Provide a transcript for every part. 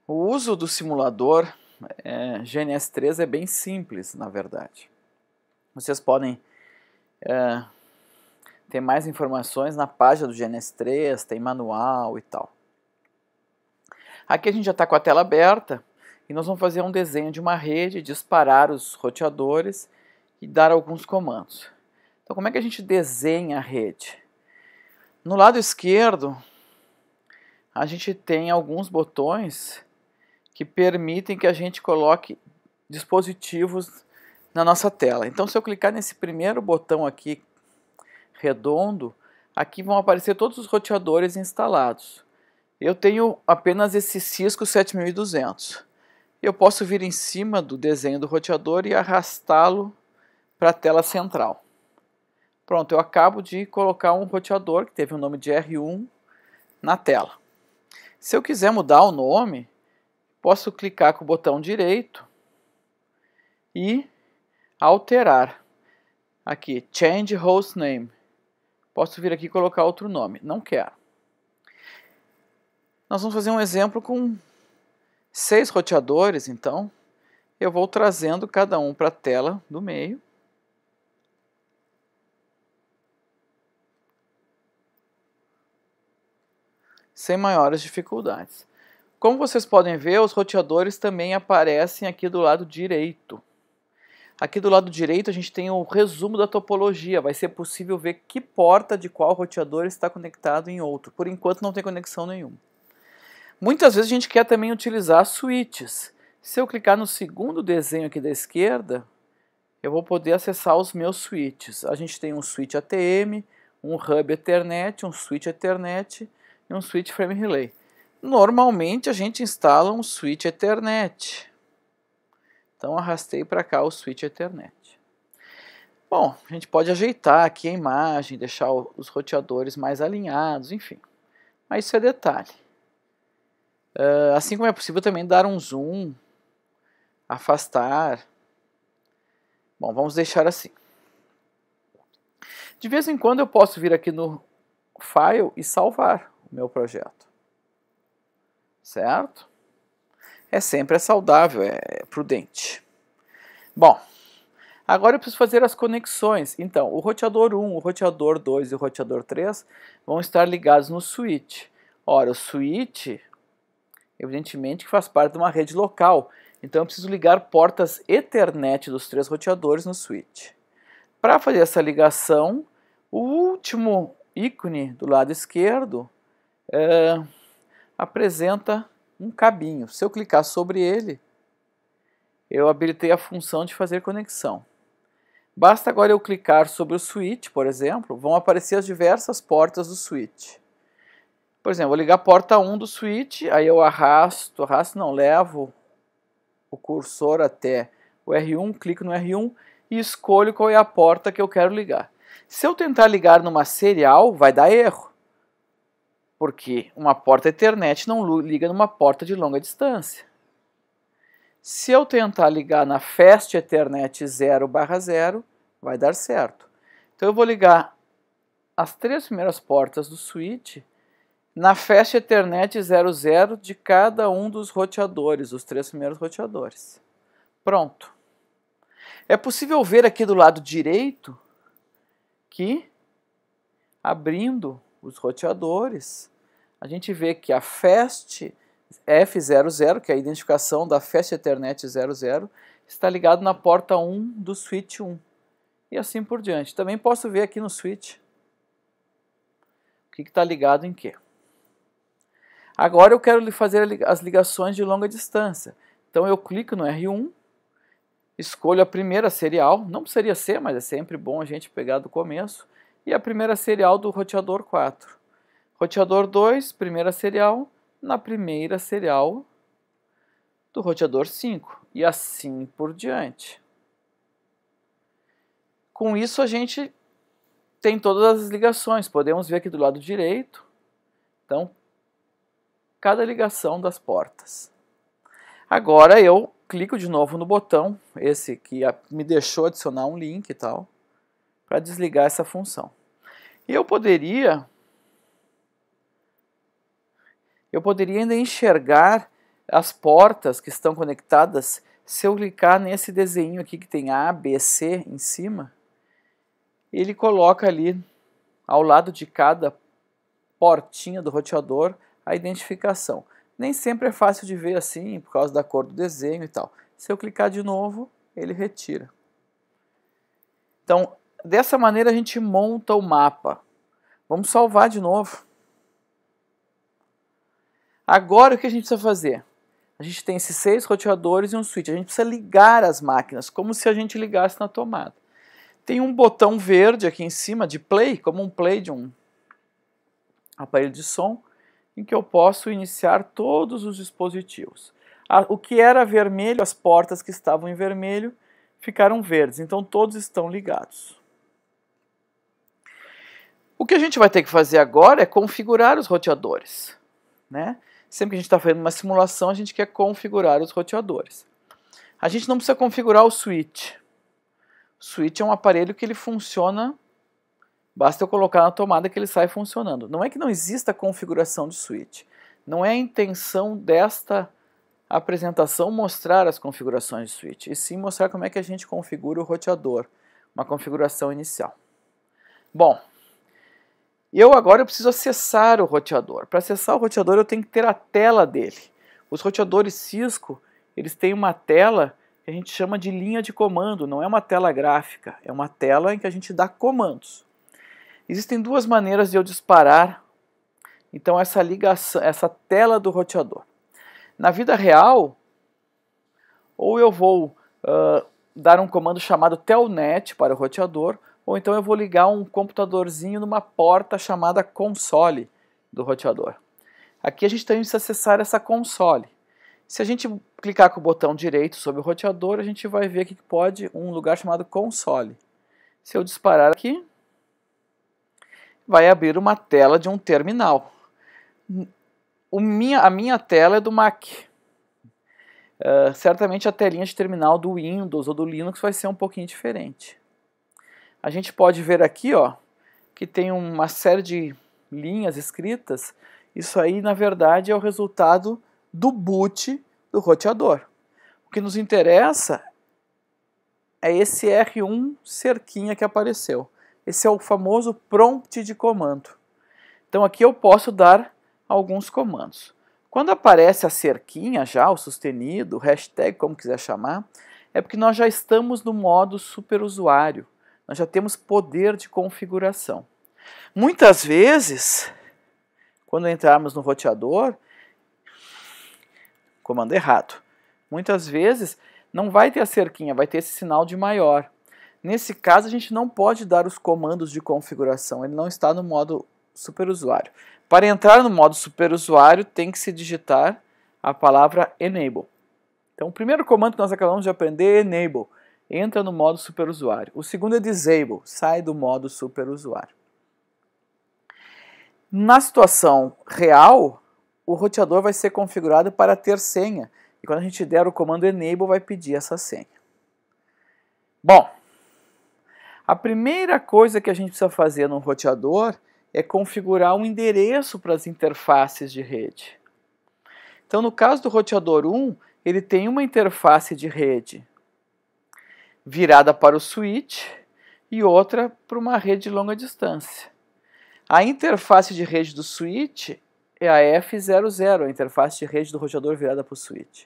O uso do simulador GNS3 é bem simples, na verdade. Vocês podem ter mais informações na página do GNS3, tem manual e tal. Aqui a gente já está com a tela aberta e nós vamos fazer um desenho de uma rede, disparar os roteadores e dar alguns comandos. Então, como é que a gente desenha a rede? No lado esquerdo, a gente tem alguns botões que permitem que a gente coloque dispositivos na nossa tela. Então, se eu clicar nesse primeiro botão aqui, redondo, aqui vão aparecer todos os roteadores instalados. Eu tenho apenas esse Cisco 7200. Eu posso vir em cima do desenho do roteador e arrastá-lo para a tela central. Pronto, eu acabo de colocar um roteador que teve o nome de R1 na tela. Se eu quiser mudar o nome, posso clicar com o botão direito e alterar. Aqui, Change Host Name. Posso vir aqui e colocar outro nome. Não quero. Nós vamos fazer um exemplo com 6 roteadores, então eu vou trazendo cada um para a tela do meio. Sem maiores dificuldades. Como vocês podem ver, os roteadores também aparecem aqui do lado direito. Aqui do lado direito a gente tem o resumo da topologia. Vai ser possível ver que porta de qual roteador está conectado em outro. Por enquanto não tem conexão nenhuma. Muitas vezes a gente quer também utilizar switches. Se eu clicar no segundo desenho aqui da esquerda, eu vou poder acessar os meus switches. A gente tem um switch ATM, um hub Ethernet, um switch Ethernet e um switch Frame Relay. Normalmente a gente instala um switch Ethernet. Então arrastei para cá o switch Ethernet. Bom, a gente pode ajeitar aqui a imagem, deixar os roteadores mais alinhados, enfim. Mas isso é detalhe. Assim como é possível também dar um zoom, afastar. Bom, vamos deixar assim. De vez em quando eu posso vir aqui no File e salvar o meu projeto. Certo? Sempre é saudável, é prudente. Bom, agora eu preciso fazer as conexões. Então, o roteador 1, o roteador 2 e o roteador 3 vão estar ligados no switch. Ora, o switch, evidentemente, que faz parte de uma rede local. Então, eu preciso ligar portas Ethernet dos 3 roteadores no switch. Para fazer essa ligação, o último ícone do lado esquerdo apresenta um cabinho. Se eu clicar sobre ele, eu habilitei a função de fazer conexão. Basta agora eu clicar sobre o switch, por exemplo, vão aparecer as diversas portas do switch. Por exemplo, vou ligar a porta 1 do switch, aí eu levo o cursor até o R1, clico no R1 e escolho qual é a porta que eu quero ligar. Se eu tentar ligar numa serial, vai dar erro, porque uma porta Ethernet não liga numa porta de longa distância. Se eu tentar ligar na Fast Ethernet 0/0, vai dar certo. Então eu vou ligar as 3 primeiras portas do switch na Fast Ethernet 00 de cada um dos roteadores, os 3 primeiros roteadores. Pronto. É possível ver aqui do lado direito que, abrindo os roteadores, a gente vê que a Fast F00, que é a identificação da Fast Ethernet 00, está ligado na porta 1 do switch 1. E assim por diante. Também posso ver aqui no switch o que está ligado em quê. Agora eu quero fazer as ligações de longa distância. Então eu clico no R1, escolho a primeira serial, não precisaria ser, mas é sempre bom a gente pegar do começo, e a primeira serial do roteador 4. Roteador 2, primeira serial, na primeira serial do roteador 5, e assim por diante. Com isso a gente tem todas as ligações, podemos ver aqui do lado direito, então, cada ligação das portas. Agora eu clico de novo no botão, esse que me deixou adicionar um link e tal, para desligar essa função. E eu poderia ainda enxergar as portas que estão conectadas, se eu clicar nesse desenho aqui que tem A, B, C em cima, ele coloca ali ao lado de cada portinha do roteador a identificação. Nem sempre é fácil de ver assim, por causa da cor do desenho e tal. Se eu clicar de novo, ele retira. Então, dessa maneira a gente monta o mapa. Vamos salvar de novo. Agora o que a gente precisa fazer? A gente tem esses 6 roteadores e um switch. A gente precisa ligar as máquinas, como se a gente ligasse na tomada. Tem um botão verde aqui em cima de play, como um play de um aparelho de som, em que eu posso iniciar todos os dispositivos. O que era vermelho, as portas que estavam em vermelho, ficaram verdes. Então todos estão ligados. O que a gente vai ter que fazer agora é configurar os roteadores, né? Sempre que a gente está fazendo uma simulação, a gente quer configurar os roteadores. A gente não precisa configurar o switch. O switch é um aparelho que ele funciona, basta eu colocar na tomada que ele sai funcionando. Não é que não exista configuração de switch. Não é a intenção desta apresentação mostrar as configurações de switch, e sim mostrar como é que a gente configura o roteador, uma configuração inicial. Bom, agora eu preciso acessar o roteador. Para acessar o roteador eu tenho que ter a tela dele. Os roteadores Cisco, eles têm uma tela que a gente chama de linha de comando, não é uma tela gráfica, é uma tela em que a gente dá comandos. Existem duas maneiras de eu disparar, então, essa ligação, essa tela do roteador. Na vida real, ou eu vou dar um comando chamado telnet para o roteador, ou então eu vou ligar um computadorzinho numa porta chamada console do roteador. Aqui a gente tem que acessar essa console. Se a gente clicar com o botão direito sobre o roteador, a gente vai ver aqui que pode um lugar chamado console. Se eu disparar aqui, vai abrir uma tela de um terminal. A minha tela é do Mac. Certamente a telinha de terminal do Windows ou do Linux vai ser um pouquinho diferente. A gente pode ver aqui, ó, que tem uma série de linhas escritas. Isso aí, na verdade, é o resultado do boot do roteador. O que nos interessa é esse R1 cerquinha que apareceu. Esse é o famoso prompt de comando. Então aqui eu posso dar alguns comandos. Quando aparece a cerquinha já, o sustenido, o hashtag, como quiser chamar, é porque nós já estamos no modo superusuário. Nós já temos poder de configuração. Muitas vezes, quando entrarmos no roteador, comando errado. Muitas vezes não vai ter a cerquinha, vai ter esse sinal de maior. Nesse caso, a gente não pode dar os comandos de configuração, ele não está no modo superusuário. Para entrar no modo superusuário, tem que se digitar a palavra enable. Então, o primeiro comando que nós acabamos de aprender é enable, entra no modo superusuário. O segundo é disable, sai do modo superusuário. Na situação real, o roteador vai ser configurado para ter senha, e quando a gente der o comando enable, vai pedir essa senha. Bom, a primeira coisa que a gente precisa fazer no roteador é configurar um endereço para as interfaces de rede. Então, no caso do roteador 1, ele tem uma interface de rede virada para o switch e outra para uma rede de longa distância. A interface de rede do switch é a F00, a interface de rede do roteador virada para o switch.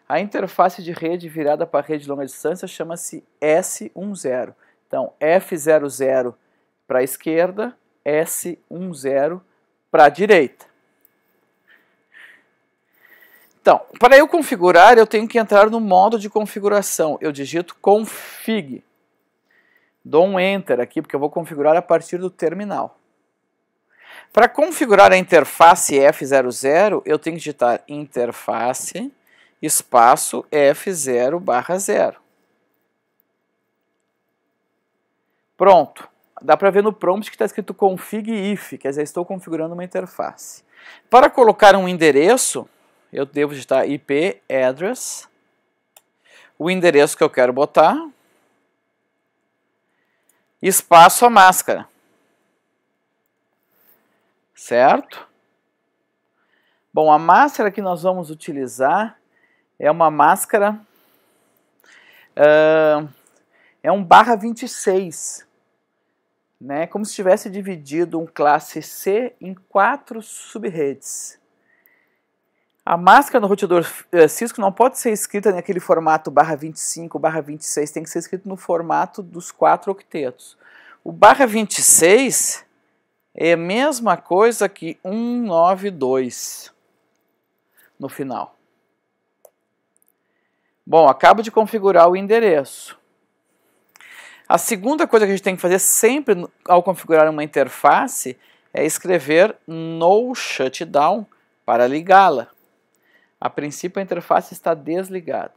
A interface de rede virada para a rede de longa distância chama-se S10. Então, F00 para a esquerda, S10 para a direita. Então, para eu configurar, eu tenho que entrar no modo de configuração. Eu digito config. Dou um enter aqui, porque eu vou configurar a partir do terminal. Para configurar a interface F00, eu tenho que digitar interface espaço F0/0. Pronto. Dá para ver no prompt que está escrito config if, quer dizer, estou configurando uma interface. Para colocar um endereço, eu devo digitar IP address, o endereço que eu quero botar, espaço a máscara. Certo? Bom, a máscara que nós vamos utilizar é uma máscara, é um /26, né? Como se tivesse dividido um classe C em 4 subredes. A máscara no roteador Cisco não pode ser escrita naquele formato /25, /26, tem que ser escrito no formato dos 4 octetos. O /26 é a mesma coisa que 192 no final. Bom, acabo de configurar o endereço. A segunda coisa que a gente tem que fazer sempre ao configurar uma interface é escrever no shutdown para ligá-la. A princípio a interface está desligada.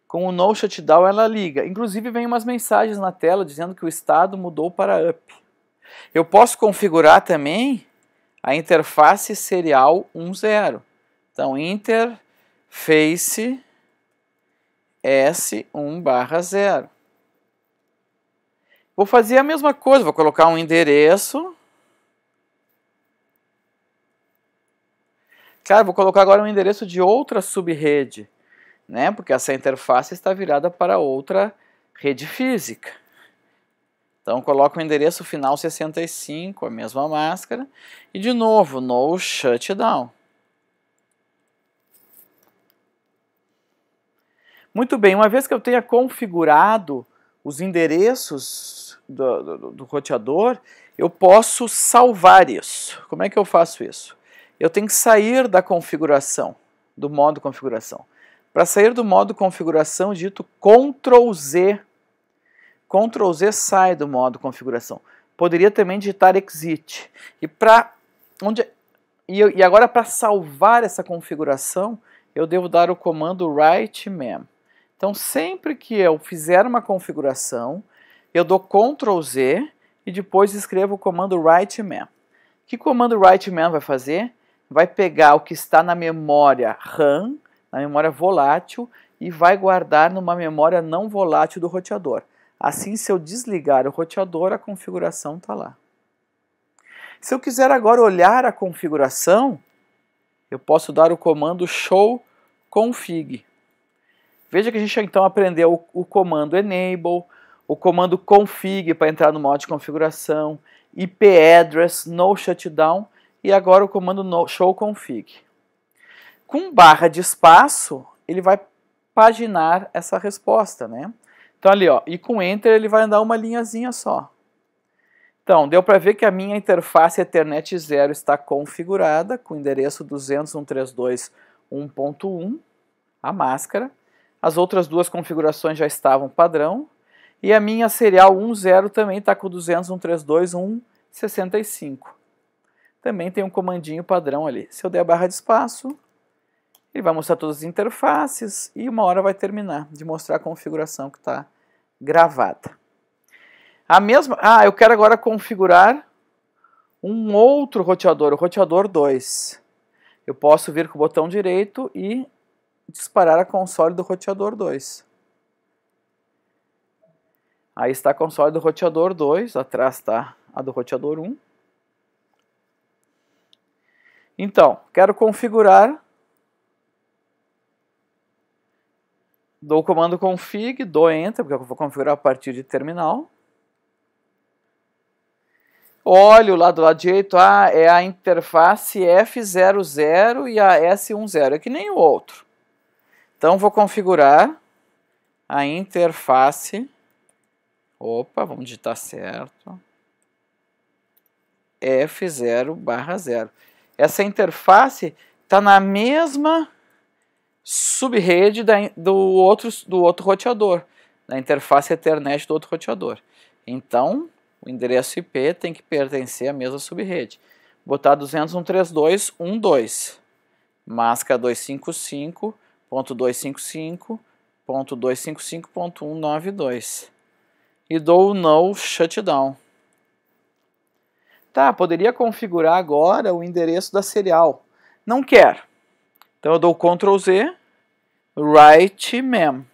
Com o no shutdown ela liga. Inclusive vem umas mensagens na tela dizendo que o estado mudou para up. Eu posso configurar também a interface serial 10. Então interface S1/0. Vou fazer a mesma coisa, vou colocar um endereço. Claro, vou colocar agora um endereço de outra subrede, né? Porque essa interface está virada para outra rede física. Então coloco o endereço final 65, a mesma máscara, e de novo, no shutdown. Muito bem, uma vez que eu tenha configurado os endereços do roteador, eu posso salvar isso. Como é que eu faço isso? Eu tenho que sair da configuração, do modo configuração. Para sair do modo configuração, digito Ctrl Z. Ctrl Z sai do modo configuração. Poderia também digitar Exit. E agora, para salvar essa configuração, eu devo dar o comando write mem. Então, sempre que eu fizer uma configuração, eu dou Ctrl Z e depois escrevo o comando write mem. O que o comando write mem vai fazer? Vai pegar o que está na memória RAM, na memória volátil, e vai guardar numa memória não volátil do roteador. Assim, se eu desligar o roteador, a configuração está lá. Se eu quiser agora olhar a configuração, eu posso dar o comando show config. Veja que a gente então aprendeu o comando enable, o comando config para entrar no modo de configuração, IP address, no shutdown e agora o comando no show config. Com barra de espaço, ele vai paginar essa resposta, né? Então ali, ó, e com enter ele vai dar uma linhazinha só. Então, deu para ver que a minha interface Ethernet 0 está configurada com o endereço 201.162.1.1, a máscara. As outras duas configurações já estavam padrão. E a minha serial 10 também está com 201.132.1.65. Também tem um comandinho padrão ali. Se eu der a barra de espaço, ele vai mostrar todas as interfaces e uma hora vai terminar de mostrar a configuração que está gravada. Eu quero agora configurar um outro roteador, o roteador 2. Eu posso vir com o botão direito e disparar a console do roteador 2. Aí está a console do roteador 2, atrás está a do roteador 1. Então, quero configurar, dou o comando config, dou enter, porque eu vou configurar a partir de terminal. Olho lá do lado direito, é a interface F00 e a S10, é que nem o outro. Então vou configurar a interface, vamos digitar certo, F0/0. Essa interface está na mesma subrede do outro roteador, na interface Ethernet do outro roteador. Então, o endereço IP tem que pertencer à mesma subrede. Botar 201.132.1.2, máscara 255.255.255.192 e dou o no shutdown. Tá, poderia configurar agora o endereço da serial. Não quero. Então eu dou Ctrl Z, write mem.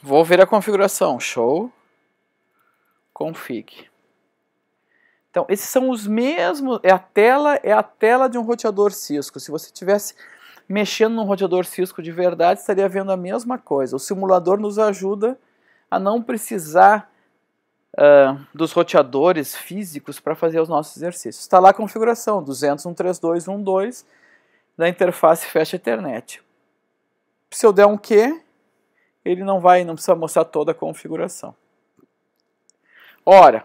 Vou ver a configuração, show config. Então, esses são os mesmos, é a tela de um roteador Cisco. Se você estivesse mexendo num roteador Cisco de verdade, estaria vendo a mesma coisa. O simulador nos ajuda a não precisar dos roteadores físicos para fazer os nossos exercícios. Está lá a configuração, 201.132.1.2 da interface Fast Ethernet. Se eu der um Q, ele não precisa mostrar toda a configuração. Ora,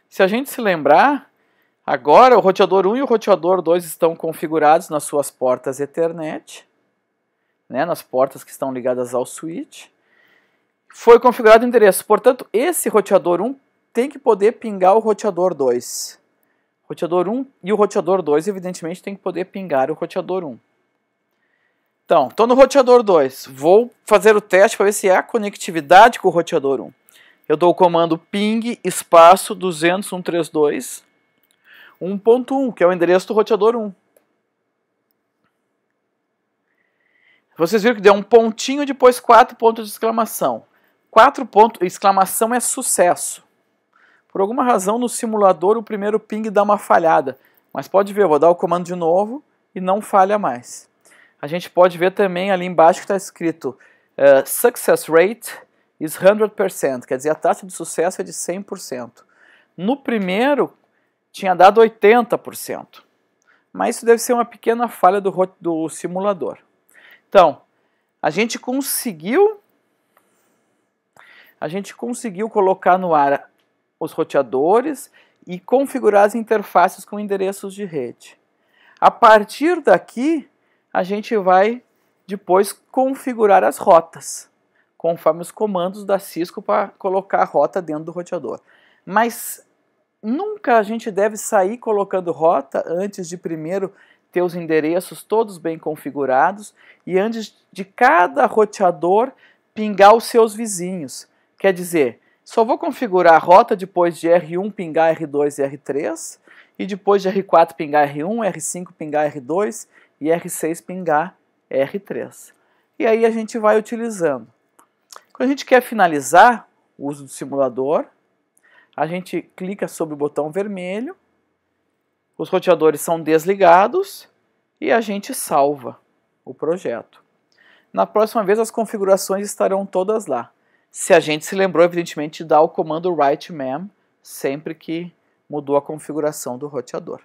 se a gente se lembrar, agora o roteador 1 e o roteador 2 estão configurados nas suas portas Ethernet, né, nas portas que estão ligadas ao switch. Foi configurado o endereço, portanto, esse roteador 1 tem que poder pingar o roteador 2. O roteador 1 e o roteador 2, evidentemente, tem que poder pingar o roteador 1. Então, estou no roteador 2, vou fazer o teste para ver se há conectividade com o roteador 1. Eu dou o comando ping espaço 201.132 1.1, que é o endereço do roteador 1. Vocês viram que deu um pontinho, depois 4 pontos de exclamação. 4 pontos de exclamação é sucesso. Por alguma razão, no simulador, o primeiro ping dá uma falhada. Mas pode ver, eu vou dar o comando de novo e não falha mais. A gente pode ver também ali embaixo que está escrito Success Rate is 100%, quer dizer, a taxa de sucesso é de 100%. No primeiro, tinha dado 80%. Mas isso deve ser uma pequena falha do simulador. Então, a gente conseguiu colocar no ar os roteadores e configurar as interfaces com endereços de rede. A partir daqui, a gente vai depois configurar as rotas, conforme os comandos da Cisco para colocar a rota dentro do roteador. Mas nunca a gente deve sair colocando rota antes de primeiro ter os endereços todos bem configurados e antes de cada roteador pingar os seus vizinhos. Quer dizer, só vou configurar a rota depois de R1 pingar R2 e R3, e depois de R4 pingar R1, R5 pingar R2 e R6 pingar R3. E aí a gente vai utilizando. Quando a gente quer finalizar o uso do simulador, a gente clica sobre o botão vermelho, os roteadores são desligados e a gente salva o projeto. Na próxima vez as configurações estarão todas lá. Se a gente se lembrou, evidentemente, de dar o comando write mem sempre que mudou a configuração do roteador.